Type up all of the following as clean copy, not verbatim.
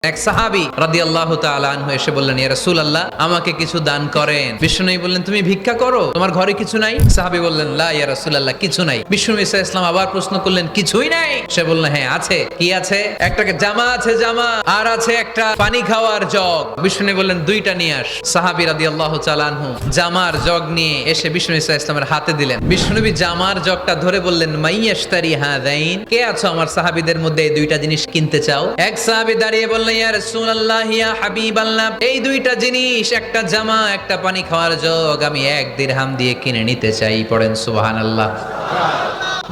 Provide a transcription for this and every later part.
এক সাহাবী রাদিয়াল্লাহু তাআলা আনহু এসে বললেন, ইয়া রাসূলুল্লাহ, আমাকে কিছু দান করেন। বিষ্ণুনবী বললেন, তুমি ভিক্ষা করো, তোমার ঘরে কিছু নাই? সাহাবী বললেন, লা ইয়া রাসূলুল্লাহ, কিছু নাই। বিষ্ণুনবী সাল্লাল্লাহু আলাইহি ওয়াসাল্লাম আবার প্রশ্ন করলেন, কিছুই নাই? সে বলল, হ্যাঁ আছে। কি আছে? একটা জামা আছে, জামা, আর আছে একটা পানি খাওয়ার জগ। বিষ্ণুনবী বললেন, দুইটা নিয়ে আস। সাহাবী রাদিয়াল্লাহু তাআলা আনহু জামার জগ নিয়ে এসে বিষ্ণুনবী সাল্লাল্লাহু আলাইহি ওয়াসাল্লামের হাতে দিলেন। বিষ্ণুনবী জামার জগটা ধরে বললেন, মাইয়াশতারি হাযাইন, কে আছো আমার সাহাবীদের মধ্যে এই দুইটা জিনিস কিনতে চাও? এক সাহাবী দাঁড়িয়ে বললেন, ইয়া রাসূলুল্লাহ, ইয়া হাবিবাল্লাহ, এই দুইটা জিনিস, একটা জামা, একটা পানি খাওয়ার জগ, আমি 1 দিরহাম দিয়ে কিনে নিতে চাই। পড়েন সুবহানাল্লাহ।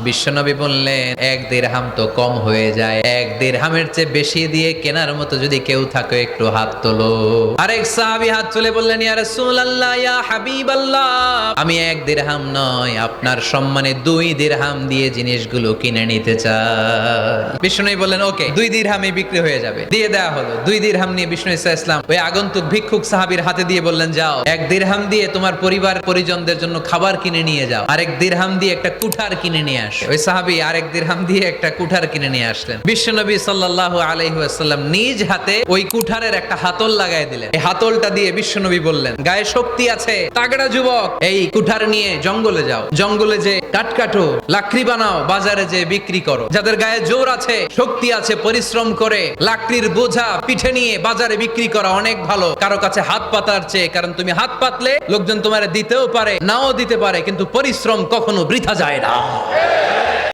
বিশ্বনবী বললেন, 1 দিরহাম তো কম হয়ে যায়, 1 দিরহামের চেয়ে বেশি দিয়ে কেনার মতো যদি কেউ থাকে একটু হাত তোলো। আরেক সাহাবী হাত তুলে বললেন, ইয়া রাসূলুল্লাহ, ইয়া হাবিবাল্লাহ, আমি 1 দিরহাম নয়, আপনার সম্মানে 2 দিরহাম দিয়ে জিনিসগুলো কিনে নিতে চাই। বিশ্বনবী বললেন, ওকে, 2 দিরহামে বিক্রি হয়ে যাবে। দিয়ে দেয়া হলো। 2 দিরহাম নিয়ে বিষ্ণু সাল্লাল্লাহু আলাইহি ওয়াসাল্লাম ওই আগন্তুক ভিক্ষুক সাহাবীর হাতে দিয়ে বললেন, যাও, 1 দিরহাম দিয়ে তোমার পরিবার পরিজনদের জন্য খাবার কিনে নিয়ে যাও, আরেক দিরহাম দিয়ে একটা কুঠার কিনে নিয়ে আস। ওই সাহাবী আরেক দিরহাম দিয়ে একটা কুঠার কিনে নিয়ে আসলেন। বিশ্বনবী সাল্লাল্লাহু আলাইহি ওয়াসাল্লাম নিজ হাতে ওই কুঠারের একটা হাতল লাগাই দিলেন। এই হাতলটা দিয়ে বিশ্বনবী বললেন, গায়ে শক্তি আছে, তাগড়া যুবক, এই কুঠার নিয়ে জঙ্গলে যাও, জঙ্গলে যে কাঠ কাটো, লাকড়ি বানাও, বাজারে যে বিক্রি করো। যাদের গায়ে জোর আছে, শক্তি আছে, পরিশ্রম করে লাকড়ির বোঝা পিঠে নিয়ে বাজারে বিক্রি করা অনেক ভালো কারো কাছে হাত পাতার চেয়ে। কারণ তুমি হাত পাতলে লোকজন তোমার দিতেও পারে, নাও দিতে পারে, কিন্তু পরিশ্রম কখনো বৃথা যায় না।